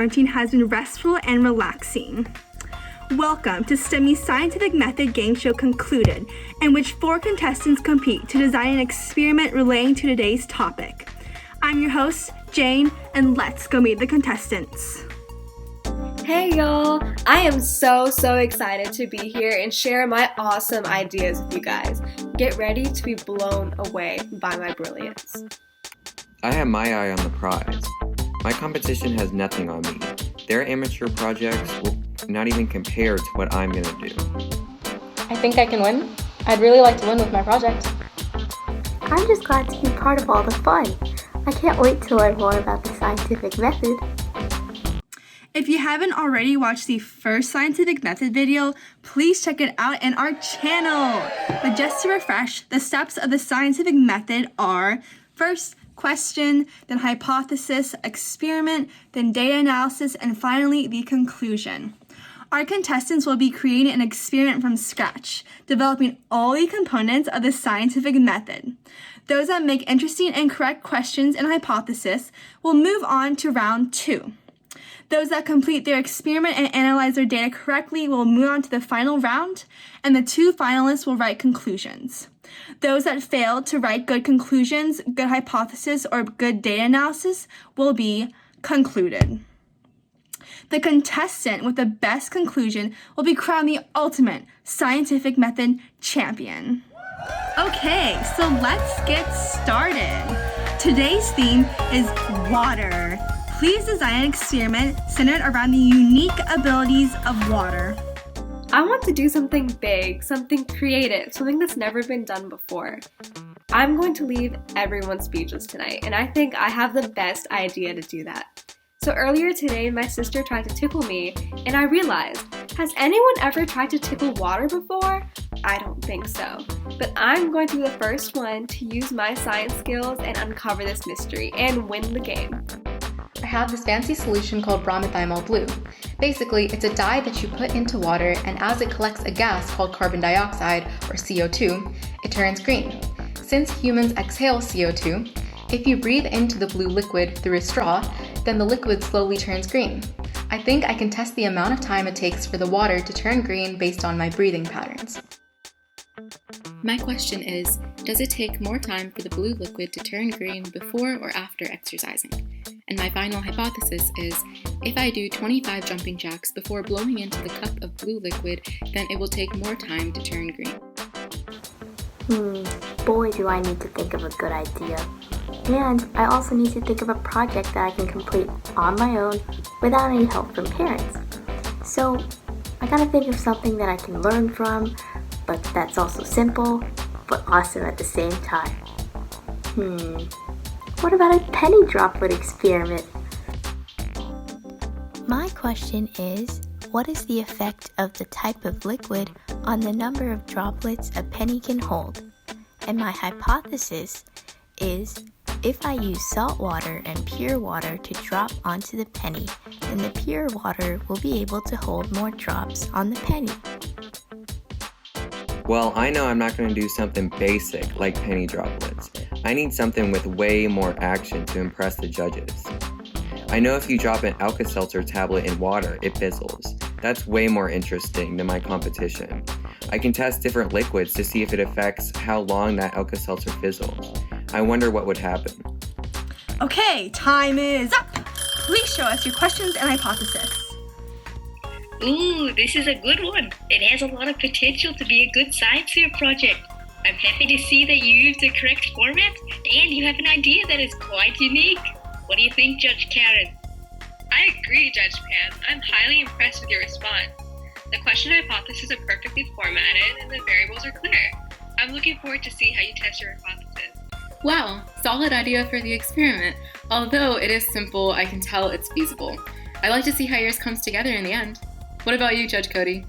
quarantine has been restful and relaxing. Welcome to STEMY's Scientific Method Game Show Concluded, in which 4 contestants compete to design an experiment relating to today's topic. I'm your host, Jane, and let's go meet the contestants. Hey y'all! I am so excited to be here and share my awesome ideas with you guys. Get ready to be blown away by my brilliance. I have my eye on the prize. My competition has nothing on me. Their amateur projects will not even compare to what I'm gonna do. I think I can win. I'd really like to win with my project. I'm just glad to be part of all the fun. I can't wait to learn more about the scientific method. If you haven't already watched the first scientific method video, please check it out in our channel. But just to refresh, the steps of the scientific method are: first, question, then hypothesis, experiment, then data analysis, and finally the conclusion. Our contestants will be creating an experiment from scratch, developing all the components of the scientific method. Those that make interesting and correct questions and hypothesis will move on to round 2. Those that complete their experiment and analyze their data correctly will move on to the final round, and the 2 finalists will write conclusions. Those that fail to write good conclusions, good hypothesis, or good data analysis will be concluded. The contestant with the best conclusion will be crowned the ultimate scientific method champion. Okay, so let's get started. Today's theme is water. Please design an experiment centered around the unique abilities of water. I want to do something big, something creative, something that's never been done before. I'm going to leave everyone speechless tonight, and I think I have the best idea to do that. So earlier today, my sister tried to tickle me, and I realized, has anyone ever tried to tickle water before? I don't think so. But I'm going to be the first one to use my science skills and uncover this mystery and win the game. I have this fancy solution called bromethymol blue. Basically, it's a dye that you put into water, and as it collects a gas called carbon dioxide, or CO2, it turns green. Since humans exhale CO2, if you breathe into the blue liquid through a straw, then the liquid slowly turns green. I think I can test the amount of time it takes for the water to turn green based on my breathing patterns. My question is, does it take more time for the blue liquid to turn green before or after exercising? And my final hypothesis is, if I do 25 jumping jacks before blowing into the cup of blue liquid, then it will take more time to turn green. Boy, do I need to think of a good idea. And I also need to think of a project that I can complete on my own without any help from parents. So I gotta think of something that I can learn from, but that's also simple, but awesome at the same time. What about a penny droplet experiment? My question is, what is the effect of the type of liquid on the number of droplets a penny can hold? And my hypothesis is, if I use salt water and pure water to drop onto the penny, then the pure water will be able to hold more drops on the penny. Well, I know I'm not going to do something basic like penny droplets. I need something with way more action to impress the judges. I know if you drop an Alka-Seltzer tablet in water, it fizzles. That's way more interesting than my competition. I can test different liquids to see if it affects how long that Alka-Seltzer fizzles. I wonder what would happen. Okay, time is up. Please show us your questions and hypothesis. Ooh, this is a good one. It has a lot of potential to be a good science fair project. I'm happy to see that you used the correct format and you have an idea that is quite unique. What do you think, Judge Karen? I agree, Judge Pam. I'm highly impressed with your response. The question and hypothesis are perfectly formatted and the variables are clear. I'm looking forward to see how you test your hypothesis. Wow, solid idea for the experiment. Although it is simple, I can tell it's feasible. I'd like to see how yours comes together in the end. What about you, Judge Cody?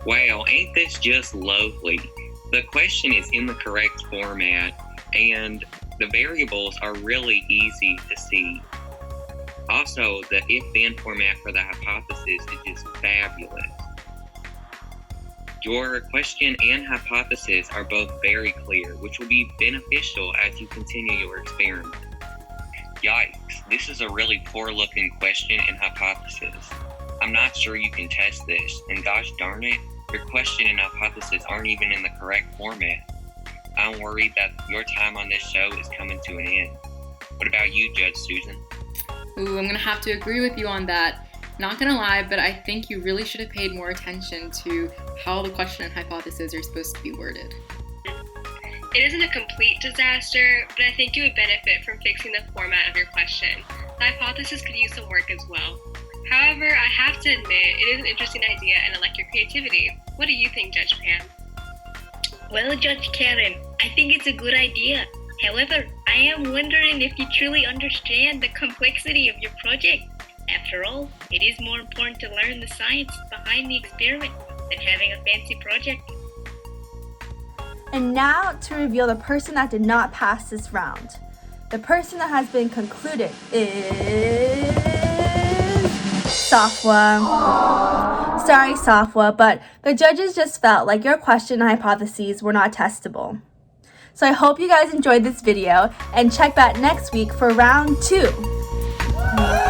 Wow, ain't this just lovely? The question is in the correct format, and the variables are really easy to see. Also, the if-then format for the hypothesis is just fabulous. Your question and hypothesis are both very clear, which will be beneficial as you continue your experiment. Yikes, this is a really poor looking question and hypothesis. I'm not sure you can test this, and gosh darn it, your question and hypothesis aren't even in the correct format. I'm worried that your time on this show is coming to an end. What about you, Judge Susan? Ooh, I'm gonna have to agree with you on that. Not gonna lie, but I think you really should have paid more attention to how the question and hypothesis are supposed to be worded. It isn't a complete disaster, but I think you would benefit from fixing the format of your question. The hypothesis could use some work as well. However, I have to admit, it is an interesting idea and I like your creativity. What do you think, Judge Pam? Well, Judge Karen, I think it's a good idea. However, I am wondering if you truly understand the complexity of your project. After all, it is more important to learn the science behind the experiment than having a fancy project. And now to reveal the person that did not pass this round. The person that has been concluded is Safwa. Sorry, Safwa, but the judges just felt like your question and hypotheses were not testable. So I hope you guys enjoyed this video and check back next week for round 2.